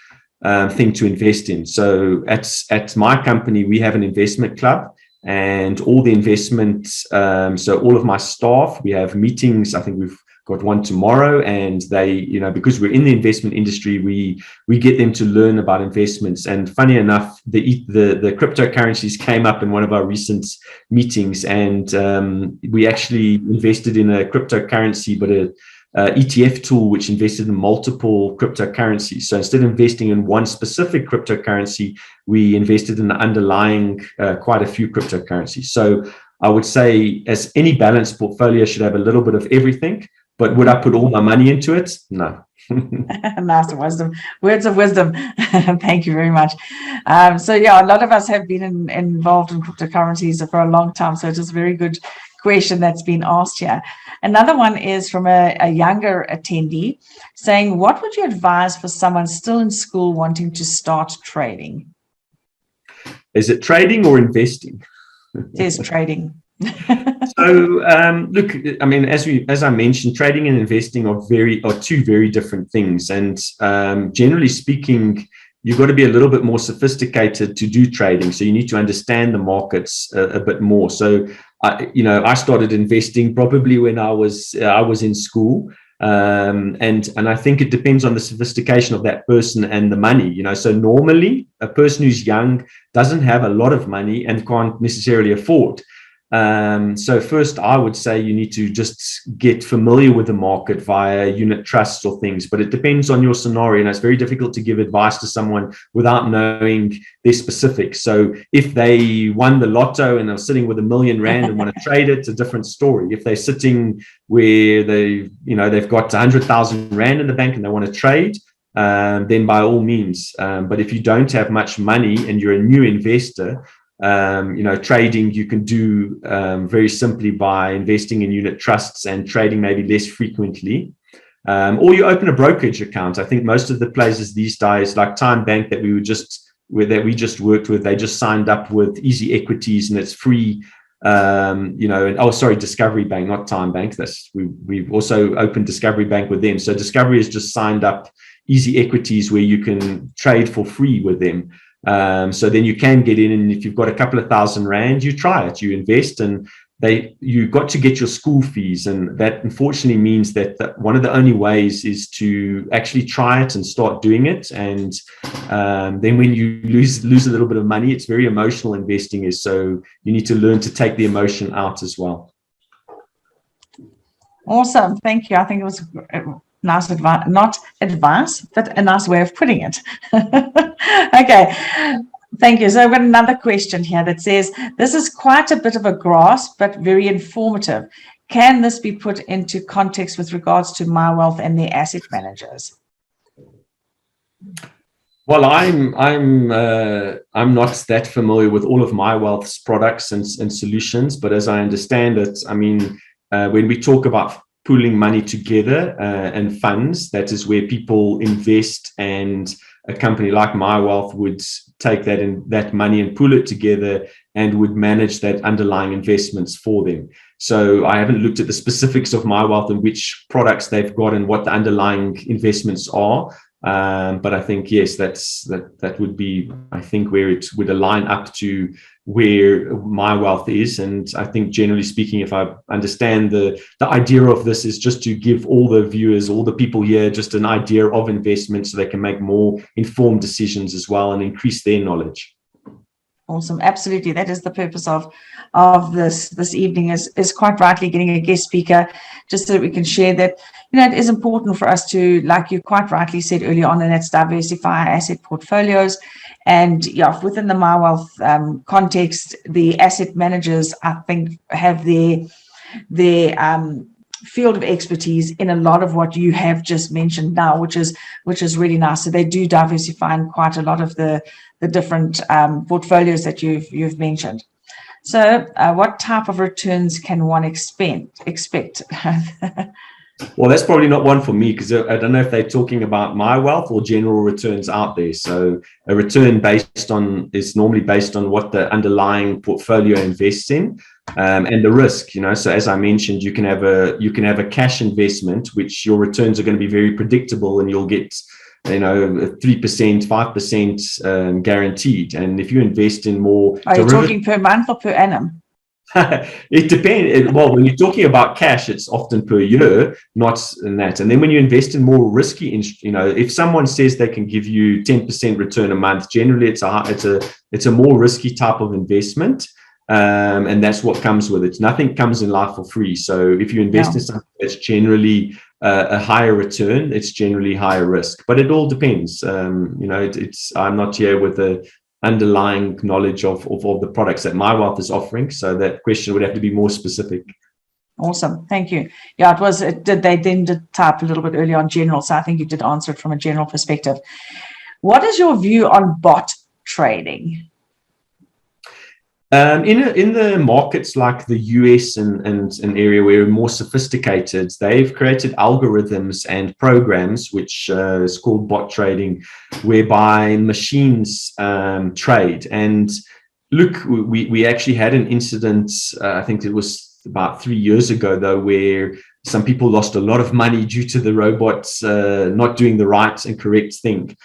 [SPEAKER 2] thing to invest in. So at my company, we have an investment club, and all the investments. So all of my staff, we have meetings. I think we've got one tomorrow, and they, because we're in the investment industry, we get them to learn about investments. And funny enough, the cryptocurrencies came up in one of our recent meetings, and we actually invested in a cryptocurrency, but a ETF tool which invested in multiple cryptocurrencies. So instead of investing in one specific cryptocurrency, we invested in the underlying quite a few cryptocurrencies. So I would say, as any balanced portfolio should have a little bit of everything. But would I put all my money into it? No.
[SPEAKER 1] Nice wisdom. Words of wisdom. Thank you very much. So yeah, a lot of us have been involved in cryptocurrencies for a long time. So it is a very good question that's been asked here. Another one is from a younger attendee saying, what would you advise for someone still in school wanting to start trading?
[SPEAKER 2] Is it trading or investing?
[SPEAKER 1] It is trading.
[SPEAKER 2] So look, I mean, as I mentioned, trading and investing are two very different things. And generally speaking, you've got to be a little bit more sophisticated to do trading. So you need to understand the markets a bit more. So I started investing probably when I was in school. And I think it depends on the sophistication of that person and the money, So normally a person who's young doesn't have a lot of money and can't necessarily afford. So first, I would say you need to just get familiar with the market via unit trusts or things, but it depends on your scenario, and it's very difficult to give advice to someone without knowing their specifics. So if they won the lotto and are sitting with R1 million and want to trade it, it's a different story. If they're sitting where they've got 100,000 Rand in the bank and they want to trade, then by all means. But if you don't have much money and you're a new investor, trading you can do very simply by investing in unit trusts and trading maybe less frequently, or you open a brokerage account. I think most of the places these days, like Time Bank that we just worked with, they just signed up with Easy Equities and it's free. Discovery Bank, not Time Bank. We've also opened Discovery Bank with them. So Discovery has just signed up Easy Equities where you can trade for free with them. So then you can get in, and if you've got a couple of thousand Rand, you try it, you invest, and you got to get your school fees. And that unfortunately means that one of the only ways is to actually try it and start doing it. And then when you lose a little bit of money, it's very emotional investing is. So you need to learn to take the emotion out as well.
[SPEAKER 1] Awesome. Thank you. I think it was nice advice, not advice, but a nice way of putting it. Okay, thank you. So I've got another question here that says, this is quite a bit of a grasp, but very informative. Can this be put into context with regards to MyWealth and their asset managers?
[SPEAKER 2] Well, I'm not that familiar with all of MyWealth's products and solutions, but as I understand it, I mean, when we talk about pooling money together and funds, that is where people invest, and a company like MyWealth would take that money and pool it together and would manage that underlying investments for them. So I haven't looked at the specifics of MyWealth and which products they've got and what the underlying investments are. But I think, yes, that would be, I think, where it would align up to where MyWealth is. And I think, generally speaking, if I understand the idea of this is just to give all the viewers, all the people here, just an idea of investment so they can make more informed decisions as well and increase their knowledge.
[SPEAKER 1] Awesome. Absolutely. That is the purpose of this evening, is quite rightly getting a guest speaker, just so that we can share that, it is important for us to, like you quite rightly said earlier on, and that's diversify our asset portfolios. And yeah, within the MyWealth context, the asset managers, I think, have their field of expertise in a lot of what you have just mentioned now, which is really nice. So they do diversify in quite a lot of the different portfolios that you've mentioned. So what type of returns can one expect?
[SPEAKER 2] Well, that's probably not one for me, because I don't know if they're talking about MyWealth or general returns out there. So a return is normally based on what the underlying portfolio invests in, and the risk. So as I mentioned, you can have a cash investment, which your returns are going to be very predictable, and you'll get 3%, 5% guaranteed. And if you invest in more,
[SPEAKER 1] are you talking per month or per annum?
[SPEAKER 2] It depends. Well, when you're talking about cash, it's often per year, not in that. And then when you invest in more risky, if someone says they can give you 10% return a month, generally it's a more risky type of investment, and that's what comes with it. Nothing comes in life for free. So if you invest in something that's generally a higher return, it's generally higher risk. But it all depends. I'm not here with the underlying knowledge of the products that MyWealth is offering, so that question would have to be more specific.
[SPEAKER 1] Awesome, thank you. Yeah, they did type a little bit earlier on general, so I think you did answer it from a general perspective. What is your view on bot trading? In the markets like the US and an area where we're more sophisticated, they've created algorithms and programs, which is called bot trading, whereby machines trade. And look, we actually had an incident, I think it was about 3 years ago, though, where some people lost a lot of money due to the robots not doing the right and correct thing.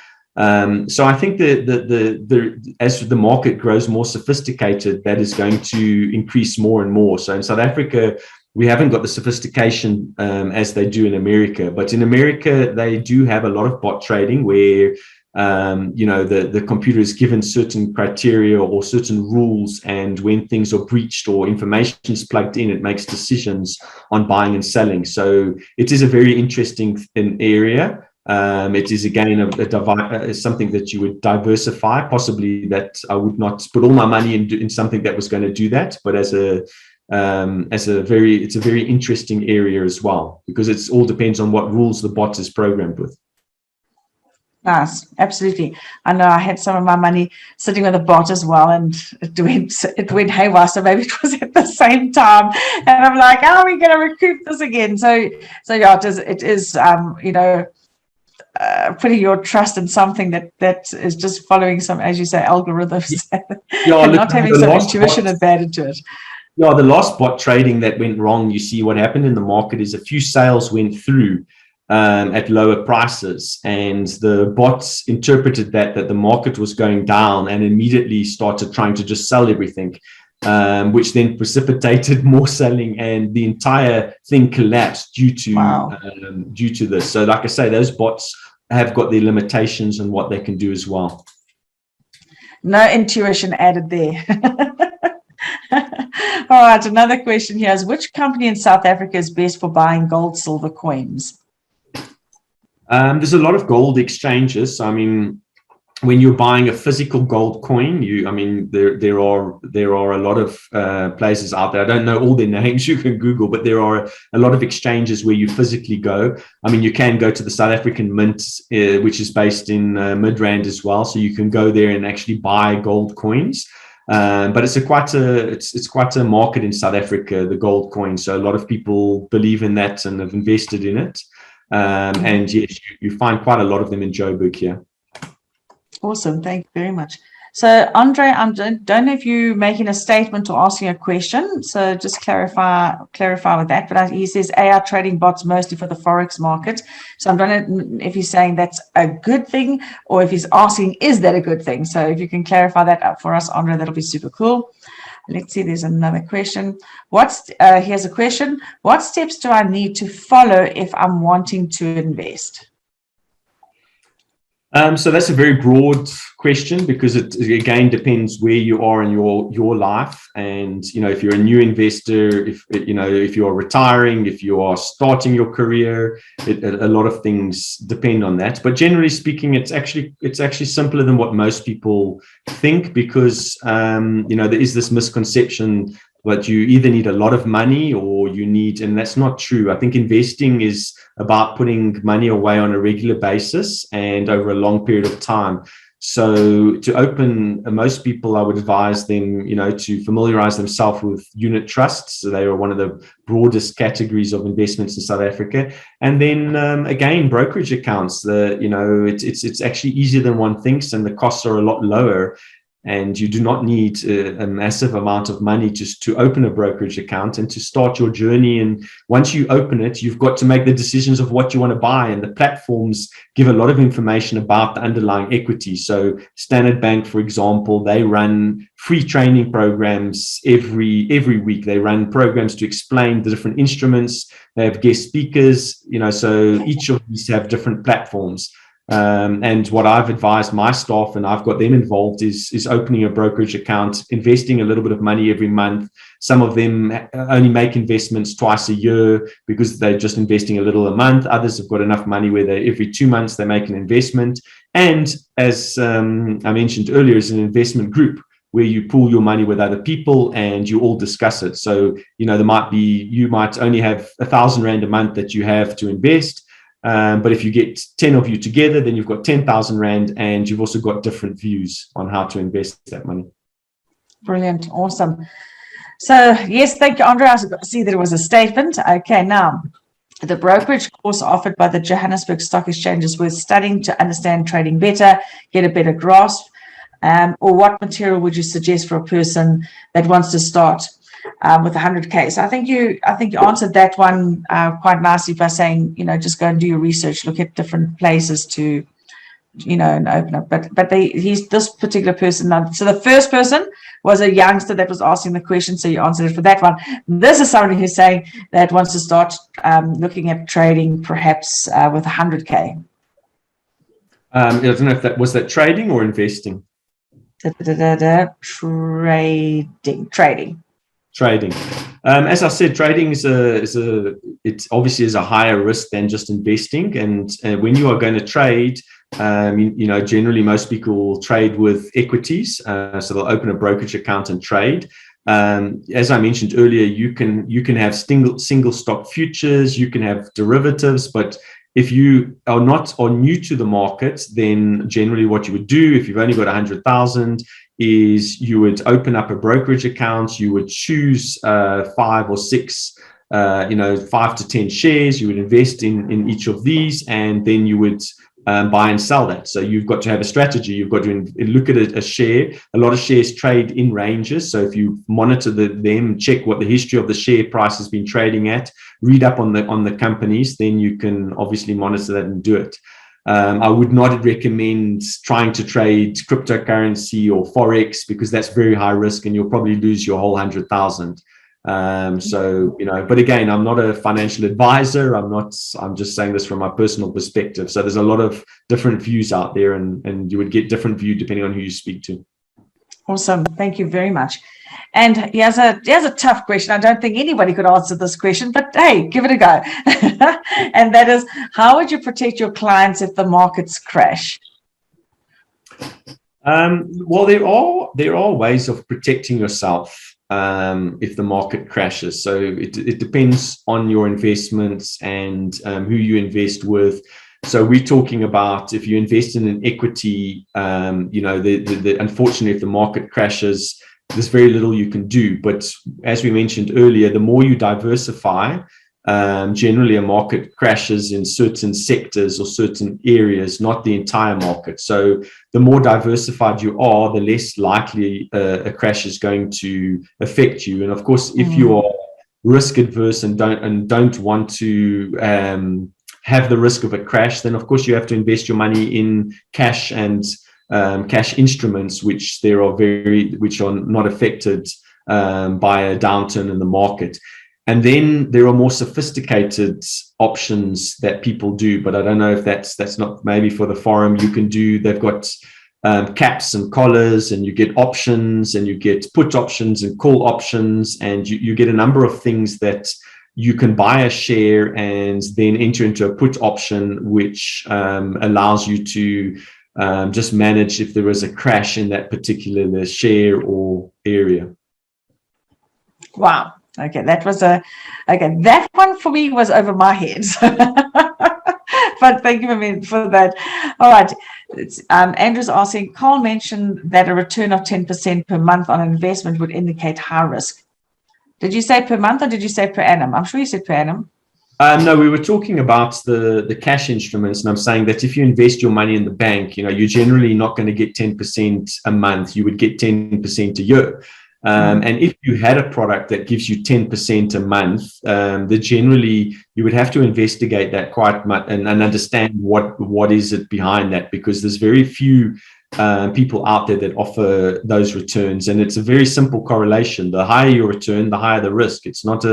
[SPEAKER 1] So I think as the market grows more sophisticated, that is going to increase more and more. So in South Africa, we haven't got the sophistication as they do in America. But in America, they do have a lot of bot trading where the computer is given certain criteria or certain rules, and when things are breached or information is plugged in, it makes decisions on buying and selling. So it is a very interesting area. It is again something that you would diversify. Possibly that I would not put all my money in something that was going to do that, but it's a very interesting area as well, because it all depends on what rules the bot is programmed with. Nice, absolutely. I know I had some of my money sitting with a bot as well, and it went haywire. So maybe it was at the same time, and I'm like, "How are we going to recoup this again?" So yeah, it is putting your trust in something that is just following some, as you say, algorithms, and not having some intuition embedded to it.
[SPEAKER 2] Yeah, the last bot trading that went wrong, you see what happened in the market is a few sales went through at lower prices, and the bots interpreted that the market was going down and immediately started trying to just sell everything, which then precipitated more selling, and the entire thing collapsed due to this. So like I say, those bots have got their limitations and what they can do as well.
[SPEAKER 1] No intuition added there. All right, another question here is, which company in South Africa is best for buying gold, silver coins?
[SPEAKER 2] There's a lot of gold exchanges. I mean, when you're buying a physical gold coin, there are a lot of places out there. I don't know all their names. You can Google, but there are a lot of exchanges where you physically go. I mean, you can go to the South African Mint, which is based in Midrand as well. So you can go there and actually buy gold coins. But it's quite a market in South Africa, the gold coin. So a lot of people believe in that and have invested in it. And yes, you find quite a lot of them in Joburg here.
[SPEAKER 1] Awesome, thank you very much. So Andre, I don't know if you're making a statement or asking a question, so just clarify with that. But he says AI trading bots mostly for the forex market. So I don't know if he's saying that's a good thing, or if he's asking, is that a good thing? So if you can clarify that up for us, Andre, that'll be super cool. Let's see, there's another question. Here's a question. What steps do I need to follow if I'm wanting to invest?
[SPEAKER 2] So that's a very broad question, because it again depends where you are in your life. And if you're a new investor, if you are retiring, if you are starting your career, a lot of things depend on that. But generally speaking, it's actually simpler than what most people think, because there is this misconception that you either need a lot of money or you need, and that's not true. I think investing is about putting money away on a regular basis and over a long period of time. So to open, most people, I would advise them, to familiarize themselves with unit trusts. So they are one of the broadest categories of investments in South Africa. And then again, brokerage accounts. It's actually easier than one thinks, and the costs are a lot lower. And you do not need a massive amount of money just to open a brokerage account and to start your journey. And once you open it, you've got to make the decisions of what you want to buy. And the platforms give a lot of information about the underlying equity. So Standard Bank, for example, they run free training programs every week. They run programs to explain the different instruments. They have guest speakers, so each of these have different platforms. And what I've advised my staff, and I've got them involved, is opening a brokerage account, investing a little bit of money every month. Some of them only make investments twice a year because they're just investing a little a month. Others have got enough money where every 2 months they make an investment. And as I mentioned earlier, is an investment group where you pool your money with other people and you all discuss it. So, you might only have 1,000 Rand a month that you have to invest. But if you get 10 of you together, then you've got 10,000 Rand, and you've also got different views on how to invest that money.
[SPEAKER 1] Brilliant. Awesome. So, yes, thank you, Andre. I see that it was a statement. Okay, now, the brokerage course offered by the Johannesburg Stock Exchange is worth studying to understand trading better, get a better grasp. Or what material would you suggest for a person that wants to start with 100K? So I think you answered that one quite nicely by saying, just go and do your research, look at different places to, and open up. But he's this particular person. So the first person was a youngster that was asking the question, so you answered it for that one. This is somebody who's saying that wants to start looking at trading perhaps with 100K.
[SPEAKER 2] I don't know if that was trading or investing. Trading. As I said, trading it obviously is a higher risk than just investing. And when you are going to trade, generally most people will trade with equities. So they'll open a brokerage account and trade. As I mentioned earlier, you can have single stock futures, you can have derivatives, but if you are new to the market, then generally what you would do, if you've only got 100,000, is you would open up a brokerage account. You would choose 5 or 6, 5 to 10 shares. You would invest in each of these, and then you would buy and sell that. So you've got to have a strategy. You've got to look at a share. A lot of shares trade in ranges. So if you monitor them, check what the history of the share price has been trading at, read up on the companies, then you can obviously monitor that and do it. I would not recommend trying to trade cryptocurrency or Forex, because that's very high risk and you'll probably lose your whole 100,000. But again, I'm not a financial advisor. I'm just saying this from my personal perspective. So there's a lot of different views out there, and you would get different view depending on who you speak to.
[SPEAKER 1] Awesome. Thank you very much. And he has a tough question. I don't think anybody could answer this question, but hey, give it a go. And that is, how would you protect your clients if the markets crash?
[SPEAKER 2] Well, there are ways of protecting yourself if the market crashes. So it depends on your investments and who you invest with. So we're talking about if you invest in an equity, unfortunately, if the market crashes, there's very little you can do. But as we mentioned earlier, the more you diversify, generally a market crashes in certain sectors or certain areas, not the entire market. So the more diversified you are, the less likely a crash is going to affect you. And of course, if you are risk adverse and don't want to have the risk of a crash, then of course you have to invest your money in cash and cash instruments, which are not affected by a downturn in the market. And then there are more sophisticated options that people do, but I don't know if that's not maybe for the forum. You can do, they've got caps and collars, and you get options, and you get put options and call options, and you get a number of things that you can buy a share and then enter into a put option, which allows you to just manage if there is a crash in that particular share or area.
[SPEAKER 1] Wow. Okay, that one for me was over my head. But thank you for that. All right. Andrew's asking, Carl mentioned that a return of 10% per month on an investment would indicate high risk. Did you say per month or did you say per annum? I'm sure you said per annum.
[SPEAKER 2] No, we were talking about the cash instruments, and I'm saying that if you invest your money in the bank, you're generally not going to get 10% a month. You would get 10% a year. And if you had a product that gives you 10% a month, then generally you would have to investigate that quite much and understand what is it behind that, because there's very few people out there that offer those returns, and it's a very simple correlation. The higher your return, the higher the risk. It's not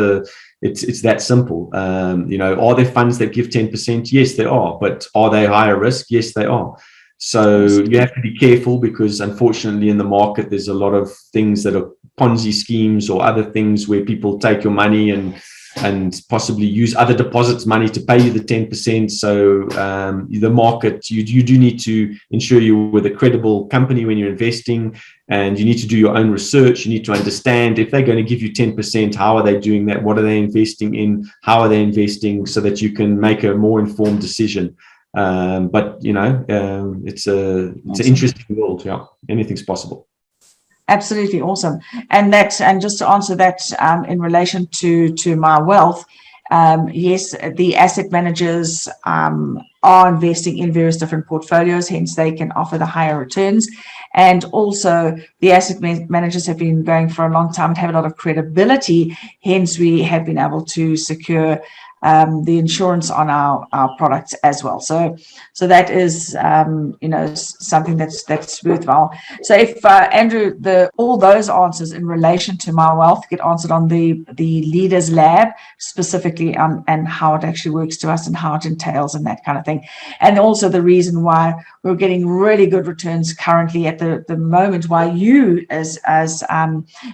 [SPEAKER 2] it's that simple. Are there funds that give 10%? Yes, there are, but are they higher risk? Yes, they are. So you have to be careful, because unfortunately in the market there's a lot of things that are Ponzi schemes or other things where people take your money and possibly use other deposits money to pay you the 10%. So the market, you do need to ensure you're with a credible company when you're investing, and you need to do your own research. You need to understand if they're going to give you 10%, how are they doing that? What are they investing in? How are they investing, so that you can make a more informed decision. But it's an interesting world. Yeah, anything's possible.
[SPEAKER 1] Absolutely awesome. And just to answer that, in relation to MyWealth, yes, the asset managers are investing in various different portfolios, hence they can offer the higher returns. And also the asset managers have been going for a long time and have a lot of credibility, hence we have been able to secure the insurance on our products as well. So that is something that's worthwhile. So if Andrew, all those answers in relation to MyWealth get answered on the Leaders Lab, specifically and how it actually works to us and how it entails and that kind of thing, and also the reason why we're getting really good returns currently at the moment, why you as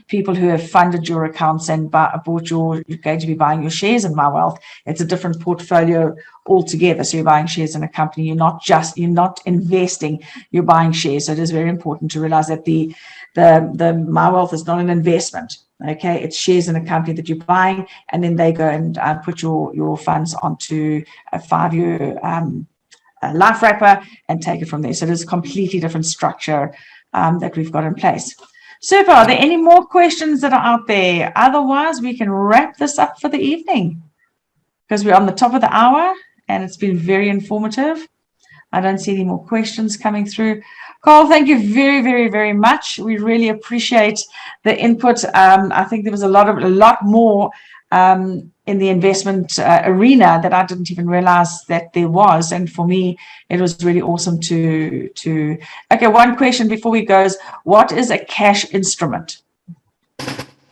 [SPEAKER 1] people who have funded your accounts and you're going to be buying your shares in MyWealth. It's a different portfolio altogether. So you're buying shares in a company. You're not investing, you're buying shares. So it is very important to realize that the MyWealth is not an investment. Okay, it's shares in a company that you're buying, and then they go and put your funds onto a 5-year life wrapper and take it from there. So it is a completely different structure that we've got in place. Super. Are there any more questions that are out there? Otherwise, we can wrap this up for the evening, because we're on the top of the hour and it's been very informative. I don't see any more questions coming through. Carl, thank you very, very, very much. We really appreciate the input. I think there was a lot more in the investment arena that I didn't even realize that there was. And for me, it was really awesome to okay, one question before we go is, what is a cash instrument?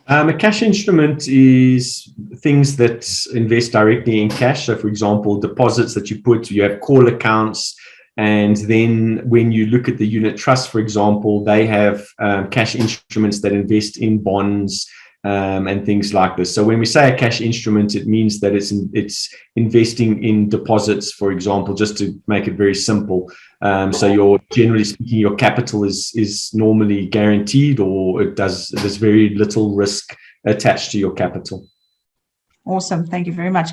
[SPEAKER 2] A cash instrument is things that invest directly in cash. So, for example, deposits that you have call accounts, and then when you look at the unit trust, for example, they have cash instruments that invest in bonds and things like this. So when we say a cash instrument, it means that it's investing in deposits, for example, just to make it very simple. So generally speaking, your capital is normally guaranteed, or there's very little risk attached to your capital.
[SPEAKER 1] Awesome. Thank you very much.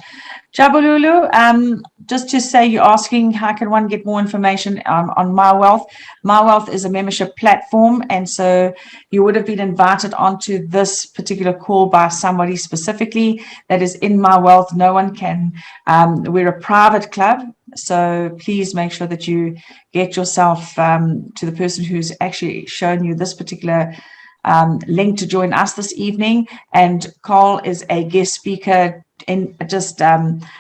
[SPEAKER 1] Jabululu, just to say, you're asking how can one get more information on MyWealth. MyWealth is a membership platform, and so you would have been invited onto this particular call by somebody specifically that is in MyWealth. No one can, we're a private club, so please make sure that you get yourself to the person who's actually shown you this particular link to join us this evening. And Carl is a guest speaker in just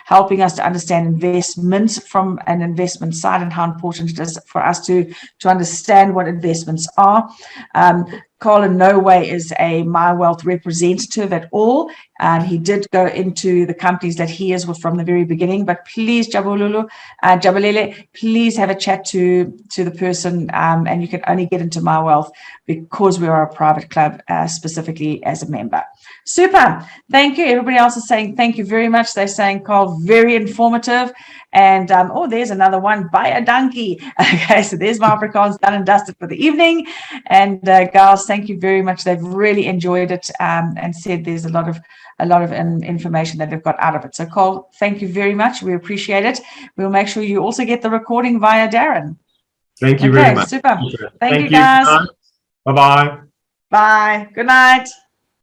[SPEAKER 1] helping us to understand investments from an investment side and how important it is for us to understand what investments are. Cole in no way is a MyWealth representative at all. He did go into the companies that he is with from the very beginning, but please, Jabalele, please have a chat to the person, and you can only get into MyWealth because we are a private club, specifically as a member. Super. Thank you. Everybody else is saying thank you very much. They're saying, Cole, very informative. And there's another one, by a donkey. Okay, so there's my Afrikaans done and dusted for the evening. And girls, thank you very much. They've really enjoyed it, and said there's a lot of information that they've got out of it. So Cole, thank you very much. We appreciate it. We'll make sure you also get the recording via Darren.
[SPEAKER 2] Thank you very much.
[SPEAKER 1] Super. Thank you guys.
[SPEAKER 2] Bye-bye.
[SPEAKER 1] Bye. Good night.